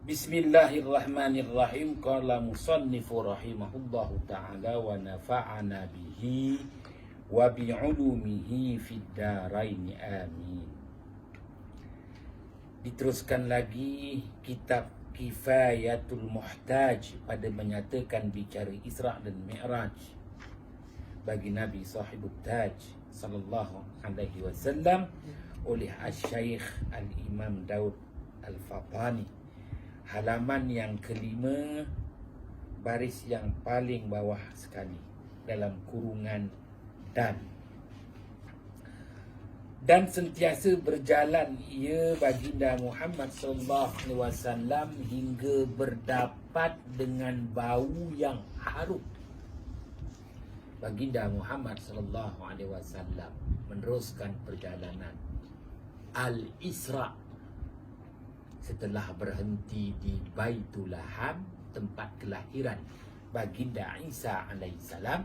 Bismillahirrahmanirrahim. Qala musannifu rahimahullahu ta'ala wa nafa'ana bihi wa bi'ulumihi fid daraini amin. Diteruskan lagi kitab Kifayatul Muhtaj pada menyatakan bicara Isra' dan Mi'raj bagi Nabi Sahibut Taj sallallahu alaihi wasallam oleh Asy-Syaikh Al-Imam Daud Al-Fatani, halaman yang kelima, baris yang paling bawah sekali dalam kurungan dan sentiasa berjalan ia baginda Muhammad sallallahu alaihi wasallam hingga berdapat dengan bau yang harum. Baginda Muhammad sallallahu alaihi wasallam meneruskan perjalanan Al-Isra' setelah berhenti di Baitul Laham, tempat kelahiran baginda Isa alaihissalam,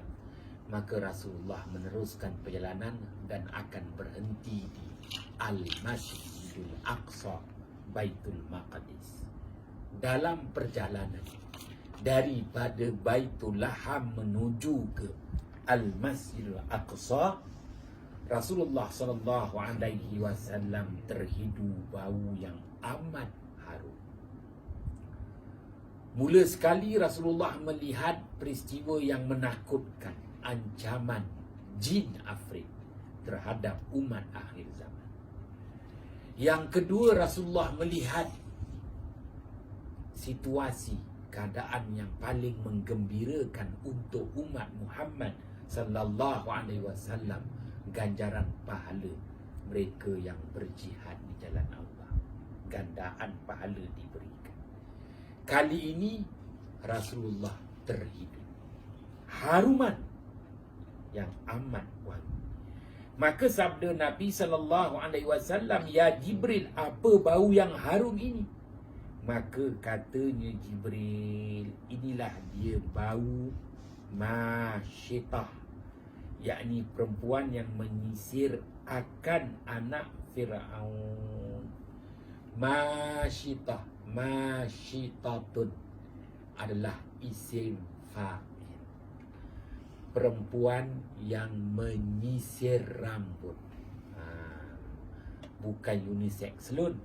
maka Rasulullah meneruskan perjalanan dan akan berhenti di Al-Masjidil Aqsa, Baitul Maqdis. Dalam perjalanan daripada Baitul Laham menuju ke Al-Masjidil Aqsa, Rasulullah sallallahu alaihi wasallam terhidu bau yang amat harum. Mula sekali Rasulullah melihat peristiwa yang menakutkan, ancaman jin afrit terhadap umat akhir zaman. Yang kedua, Rasulullah melihat situasi keadaan yang paling menggembirakan untuk umat Muhammad sallallahu alaihi wasallam, ganjaran pahala mereka yang berjihad di jalan Allah. Gandaan pahala diberikan. Kali ini Rasulullah terhidu haruman yang amat wangi. Maka sabda Nabi sallallahu alaihi wasallam, "Ya Jibril, apa bau yang harum ini?" Maka katanya Jibril, "Inilah dia bau Masyitah, yakni perempuan yang menyisir akan anak Fir'aun." Masyitah, masyitatun adalah isim fa'il, perempuan yang menyisir rambut. Bukan unisex salon,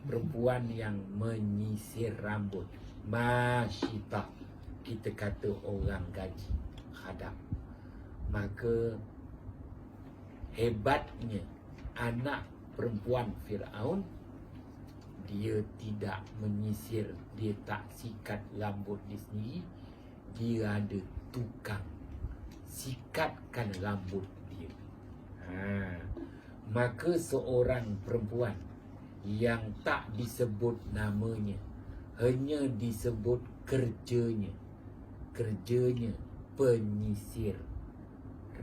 perempuan yang menyisir rambut. Masyitah, kita kata orang gaji, khadam. Maka hebatnya anak perempuan Fir'aun, dia tidak menyisir, dia tak sikat rambut dia sendiri, dia ada tukang sikatkan rambut dia. Maka seorang perempuan yang tak disebut namanya, hanya disebut kerjanya penyisir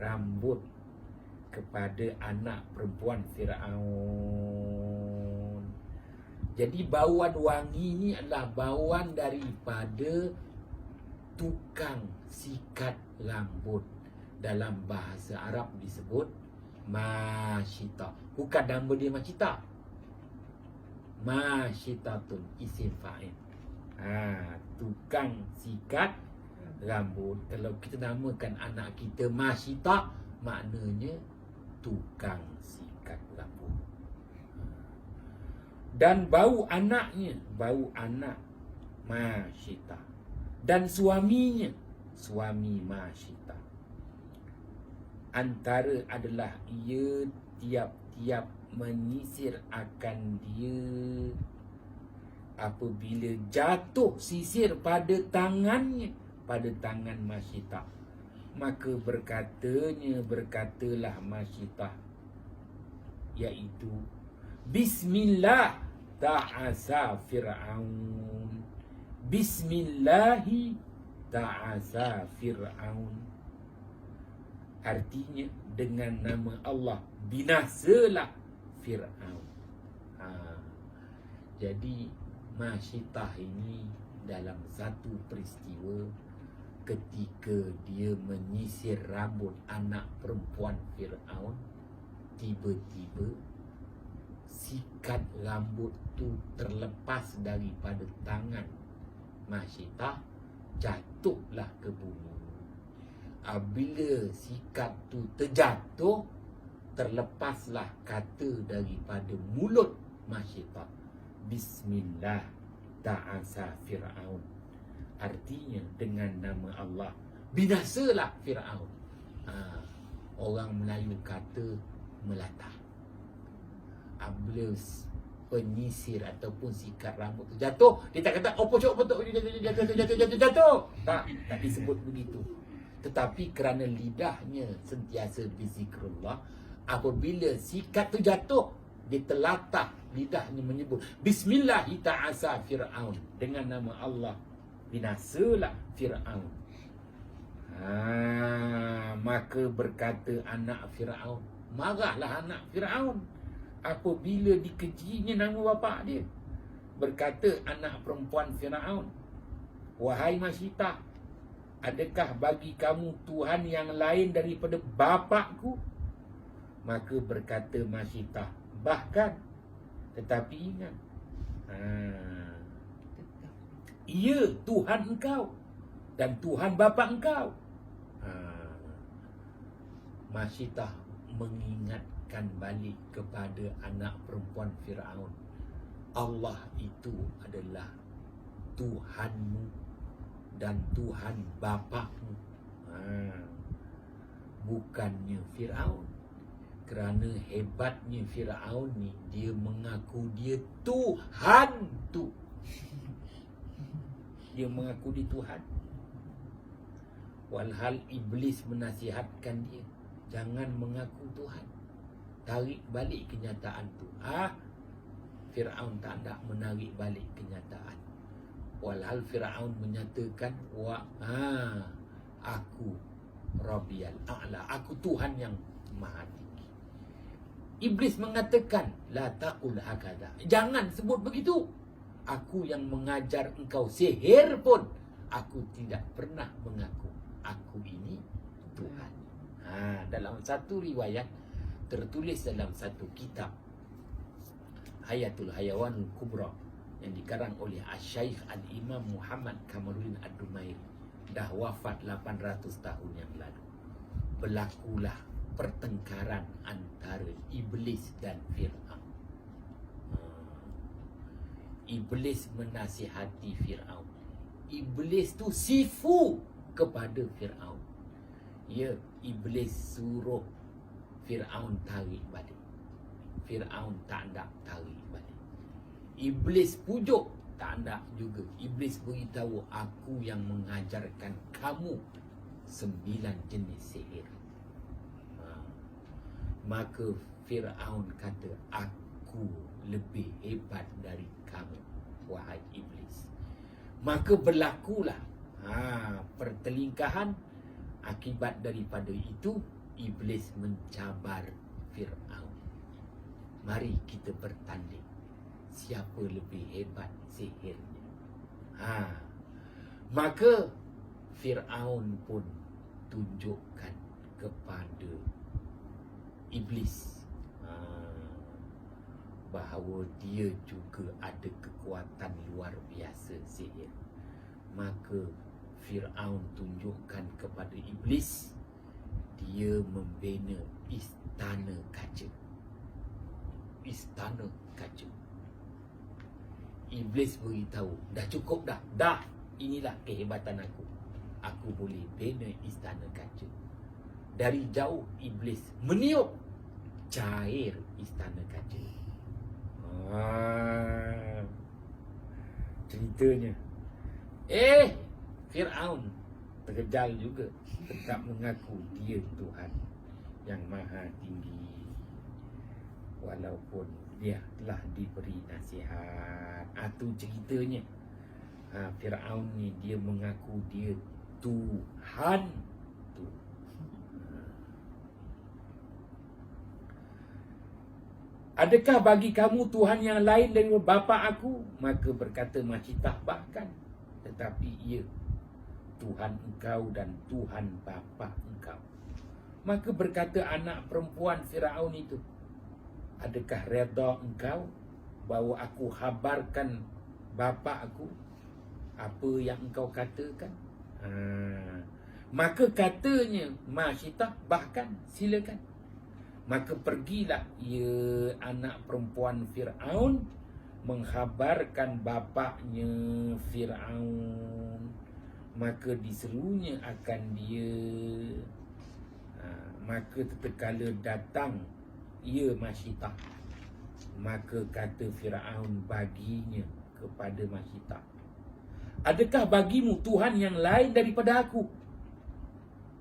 rambut kepada anak perempuan Fir'aun. Jadi bauan wangi ini adalah bauan daripada tukang sikat rambut. Dalam bahasa Arab disebut masyitah. Bukan nama dia Masyitah. Masyitatun isim fa'il. Tukang sikat rambut. Kalau kita namakan anak kita Masyitah, maknanya tukang sikat rambut. Dan bau anaknya, bau anak Masyitah. Dan suaminya, suami Masyitah. Antara adalah ia tiap-tiap menyisir akan dia, apabila jatuh sisir pada tangannya, pada tangan Masyitah, maka berkatalah Masyitah, iaitu Bismillah ta'asa Fir'aun. Bismillahi ta'asa Fir'aun. Artinya, dengan nama Allah binasalah Fir'aun. Jadi Masyitah ini dalam satu peristiwa, ketika dia menyisir rambut anak perempuan Fir'aun, tiba-tiba sikat rambut tu terlepas daripada tangan Masyitah, jatuhlah ke bumi. Apabila sikat tu terjatuh, terlepaslah kata daripada mulut Masyitah, Bismillah ta'asa Fir'aun. Artinya dengan nama Allah binasalah Fir'aun. Orang Melayu kata melata. Apabila penyisir ataupun sikat rambut tu jatuh, dia tak kata jatuh. Tak disebut begitu. Tetapi kerana lidahnya sentiasa berzikrullah, apabila sikat tu jatuh, dia telatah lidahnya menyebut Bismillahi ta'asa Fir'aun, dengan nama Allah binasalah Fir'aun. Maka berkata anak Fir'aun, marahlah anak Fir'aun apabila dikejinya nama bapa dia. Berkata anak perempuan Fir'aun, wahai Masyitah, adakah bagi kamu Tuhan yang lain daripada bapakku? Maka berkata Masyitah, bahkan, tetapi ingat, ia Tuhan engkau dan Tuhan bapa engkau. Masyitah mengingatkan balik kepada anak perempuan Fir'aun, Allah itu adalah Tuhanmu dan Tuhan bapakmu. Bukannya Fir'aun. Kerana hebatnya Fir'aun ni, dia mengaku dia Tuhan tu. Dia mengaku dia Tuhan. Walhal Iblis menasihatkan dia, jangan mengaku Tuhan. Tarik balik kenyataan tu. Fir'aun tak nak menarik balik kenyataan. Walhal Fir'aun menyatakan, aku Rabbiyal A'la, aku Tuhan yang maha tinggi. Iblis mengatakan, la taqul hakadha, jangan sebut begitu. Aku yang mengajar engkau sihir pun, aku tidak pernah mengaku aku ini Tuhan. Dalam satu riwayat tertulis dalam satu kitab, Hayatul Hayawanul Kubra, yang dikarang oleh Asy-Syaikh Al-Imam Muhammad Kamaluddin Ad-Dumairi, dah wafat 800 tahun yang lalu. Berlakulah pertengkaran antara Iblis dan Fir'aun. Iblis menasihati Fir'aun. Iblis tu sifu kepada Fir'aun. Iblis suruh Fir'aun tarik balik. Fir'aun tak nak tarik balik. Iblis pujuk, tak nak juga. Iblis beritahu, aku yang mengajarkan kamu 9 jenis sihir. Maka Fir'aun kata, aku lebih hebat dari kamu, wahai Iblis. Maka berlakulah pertelingkahan. Akibat daripada itu, Iblis mencabar Fir'aun. Mari kita bertanding, siapa lebih hebat sihirnya. Maka Fir'aun pun tunjukkan kepada Iblis bahawa dia juga ada kekuatan luar biasa sihir. Maka Fir'aun tunjukkan kepada Iblis, dia membina istana kaca. Istana kaca. Iblis beritahu, dah cukup dah. Dah, inilah kehebatan aku. Aku boleh bina istana kaca. Dari jauh Iblis meniup cair istana kaca. Ceritanya, Fir'aun terkejal juga, tetap mengaku dia Tuhan yang maha tinggi. Walaupun dia telah diberi nasihat. Itu ceritanya. Fir'aun ni dia mengaku dia Tuhan tu. Adakah bagi kamu Tuhan yang lain daripada bapa aku? Maka berkata Masyitah, bahkan, tetapi ia Tuhan engkau dan Tuhan bapa engkau. Maka berkata anak perempuan Fir'aun itu, Adakah redha engkau bahawa aku habarkan bapa aku apa yang engkau katakan? Maka katanya Masyitah, bahkan silakan. Maka pergilah ia anak perempuan Fir'aun menghabarkan bapaknya Fir'aun. Maka diserunya akan dia. Maka tatkala datang ia Masyitah, maka kata Fir'aun baginya kepada Masyitah, adakah bagimu Tuhan yang lain daripada aku?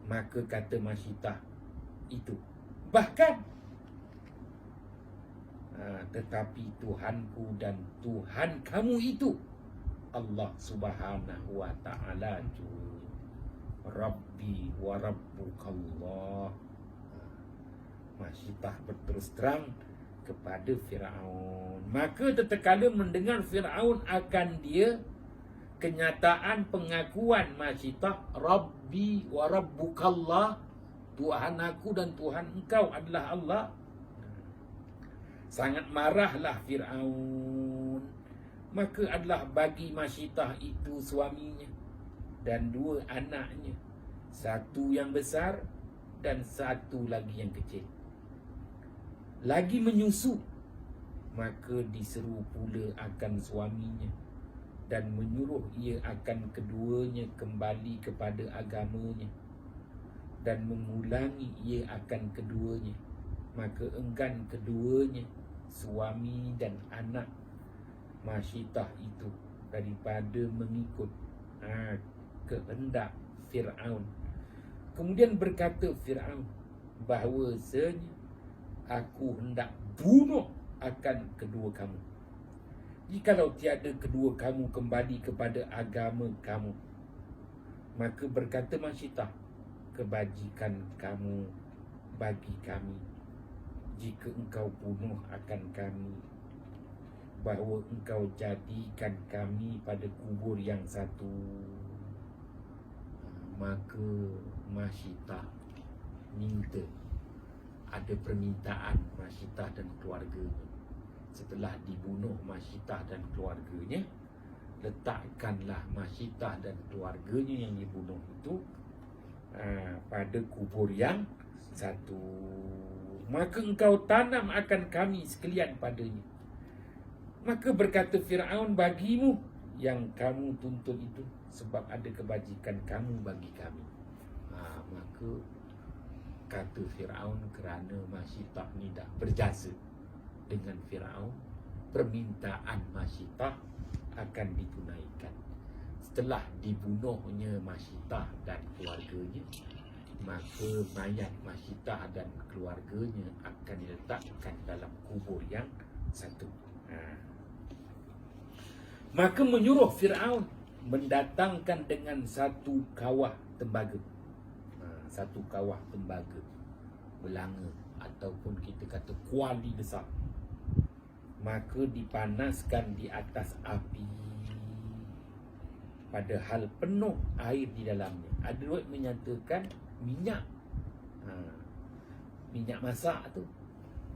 Maka kata Masyitah itu, bahkan tetapi Tuhanku dan Tuhan kamu itu Allah Subhanahu wa ta'ala, Rabbi wa Rabbukallah. Masyitah berterus terang kepada Fir'aun. Maka tatkala mendengar Fir'aun akan dia, kenyataan pengakuan Masyitah, Rabbi wa Rabbukallah, Tuhan aku dan Tuhan engkau adalah Allah, sangat marahlah Fir'aun. Maka adalah bagi Masyitah itu suaminya dan dua anaknya, satu yang besar dan satu lagi yang kecil, lagi menyusu. Maka diseru pula akan suaminya dan menyuruh ia akan keduanya kembali kepada agamanya dan mengulangi ia akan keduanya. Maka enggan keduanya, suami dan anak Masyitah itu, daripada mengikut kehendak Fir'aun. Kemudian berkata Fir'aun bahawasanya aku hendak bunuh akan kedua kamu. Jikalau tiada kedua kamu kembali kepada agama kamu. Maka berkata Masyitah, kebajikan kamu bagi kami jika engkau bunuh akan kami, bahawa engkau jadikan kami pada kubur yang satu. Maka Masyitah minta, ada permintaan Masyitah dan keluarganya. Setelah dibunuh Masyitah dan keluarganya, letakkanlah Masyitah dan keluarganya yang dibunuh itu pada kubur yang satu. Maka engkau tanam akan kami sekalian padanya. Maka berkata Fir'aun, bagimu yang kamu tuntut itu, sebab ada kebajikan kamu bagi kami. Maka kata Fir'aun, kerana Masyitah ni dah berjasa dengan Fir'aun, permintaan Masyitah akan ditunaikan. Setelah dibunuhnya Masyitah dan keluarganya, maka mayat Masyitah dan keluarganya akan diletakkan dalam kubur yang satu. Maka menyuruh Fir'aun mendatangkan dengan satu kawah tembaga. Satu kawah tembaga belanga, ataupun kita kata kuali besar. Maka dipanaskan di atas api, padahal penuh air di dalamnya. Ada riwayat menyatakan minyak, minyak masak tu.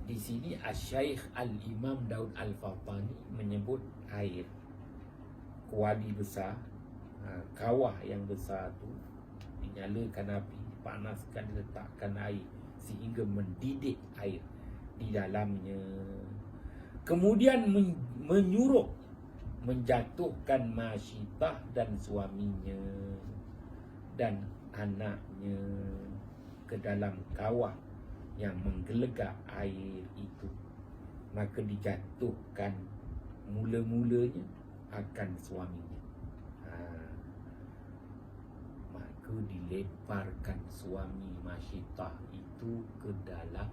Di sini Asy-Syaikh Al-Imam Daud Al-Fatani menyebut air. Kuali besar, kawah yang besar tu dinyalakan api, dipanaskan, diletakkan air sehingga mendidih air di dalamnya. Kemudian menyuruh menjatuhkan Masyitah dan suaminya dan anaknya ke dalam kawah yang menggelegak air itu. Maka dijatuhkan mula-mulanya akan suaminya. Maka dilemparkan suami Masyitah itu ke dalam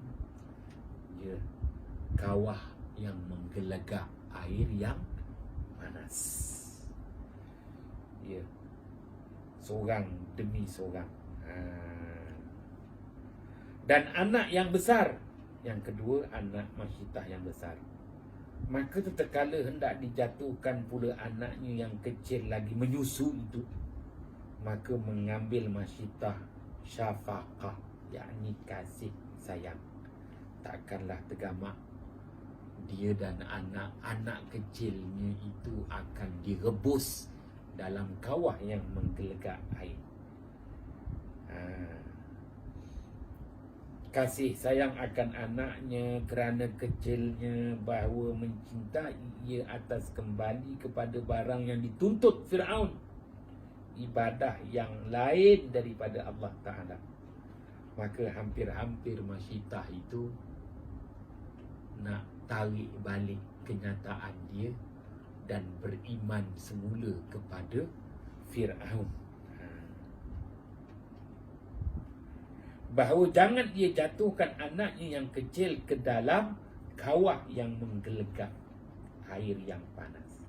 kawah yang menggelegak air yang panas. Seorang demi seorang. Dan anak yang besar, yang kedua anak Masyitah yang besar. Maka tatkala hendak dijatuhkan pula anaknya yang kecil lagi menyusu itu, maka mengambil Masyitah syafaqah, yakni kasih sayang. Takkanlah tergamak dia dan anak-anak kecilnya itu akan direbus dalam kawah yang menggelegak air. Kasih sayang akan anaknya kerana kecilnya, bahawa mencintai ia atas kembali kepada barang yang dituntut Fir'aun, ibadah yang lain daripada Allah Ta'ala. Maka hampir-hampir Masyitah itu nak tarik balik kenyataan dia dan beriman semula kepada Fir'aun, bahawa jangan dia jatuhkan anaknya yang kecil ke dalam kawah yang menggelegak air yang panas.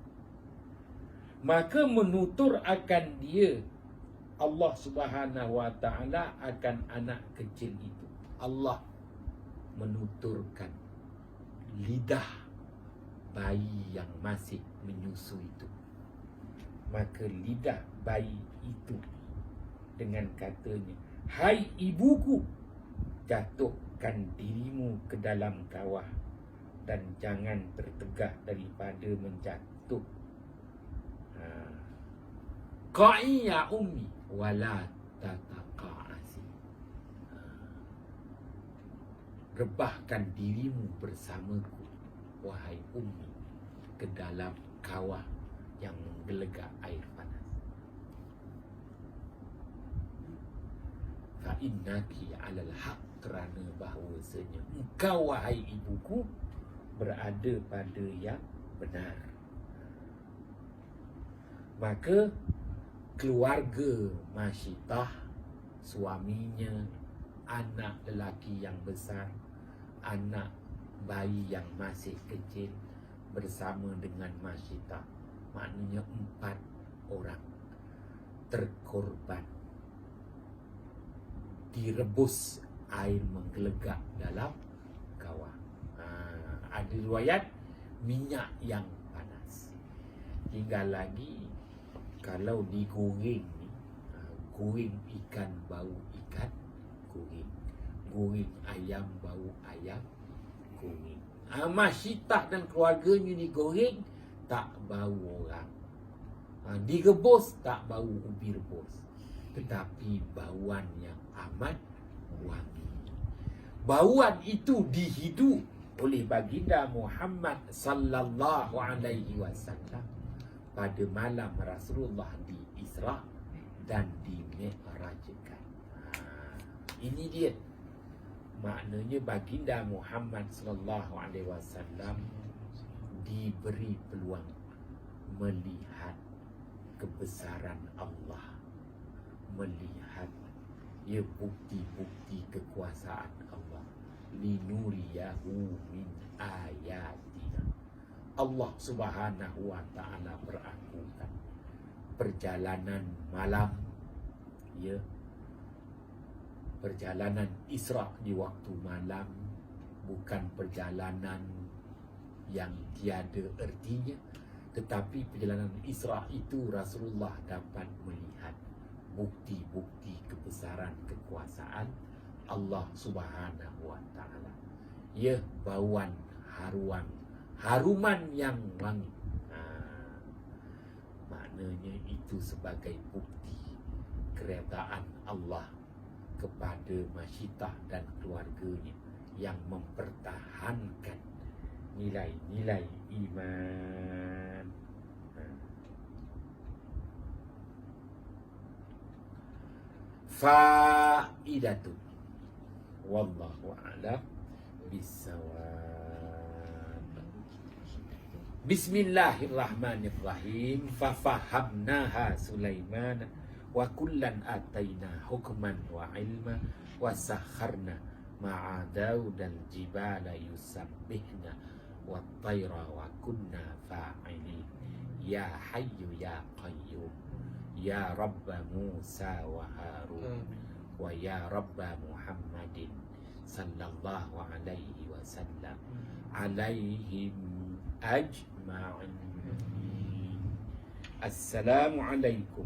Maka menutur akan dia Allah Subhanahu wa ta'ala akan anak kecil itu. Allah menuturkan lidah bayi yang masih menyusu itu. Maka lidah bayi itu dengan katanya, hai ibuku, jatuhkan dirimu ke dalam kawah dan jangan tertegah daripada menjatuh. Qa'i ya ummi wala tataqa'asi. Rebahkan dirimu bersamaku, wahai ummi, ke dalam kawah yang menggelegak air panas. Fa'innaki alal haq, kerana bahawasanya engkau wahai ibuku berada pada yang benar. Maka keluarga Masyitah, suaminya, anak lelaki yang besar, anak bayi yang masih kecil bersama dengan Masyitah, maknanya 4 orang terkorban, direbus air menggelegak dalam kawah. Ada riwayat minyak yang panas. Tinggal lagi kalau digoreng ni, goreng ikan bau ikan goreng, goreng ayam bau ayam goreng. Masyitah dan keluarganya digoreng tak bau orang, direbus tak bau ubi rebus, tetapi bauan yang amat wangi. Bauan itu dihidu oleh baginda Muhammad sallallahu alaihi wasallam pada malam Rasulullah di Isra dan di Mi'rajkan. Ini dia maknanya baginda Muhammad sallallahu alaihi wasallam diberi peluang melihat kebesaran Allah, melihat ya bukti-bukti kekuasaan Allah. Linuriyahu min ayatina. Allah Subhanahu wa ta'ala berakukan perjalanan malam, ya, perjalanan Isra di waktu malam, bukan perjalanan yang tiada ertinya, tetapi perjalanan Isra itu Rasulullah dapat melihat bukti-bukti kebesaran kekuasaan Allah Subhanahu wa ta'ala. Ya, bauan haruman yang wangi. Maknanya itu sebagai bukti keredaan Allah kepada Masyitah dan keluarganya yang mempertahankan nilai-nilai iman. Faidatun wallahu a'lam bissawab. Bismillahirrahmanirrahim. Fafahamnaha Sulaiman wa kullan ataina hukman wa ilma wa sakharna ma'a Daudal jibala yusabbihna wa tayra wa kunna fa'ilin. Ya hayyu ya qayyum, ya Rabba Musa wa Harun, wa ya Rabba Muhammadin sallallahu alaihi wasallam, alaihim ajma'in. Assalamualaikum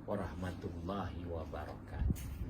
warahmatullahi wabarakatuh.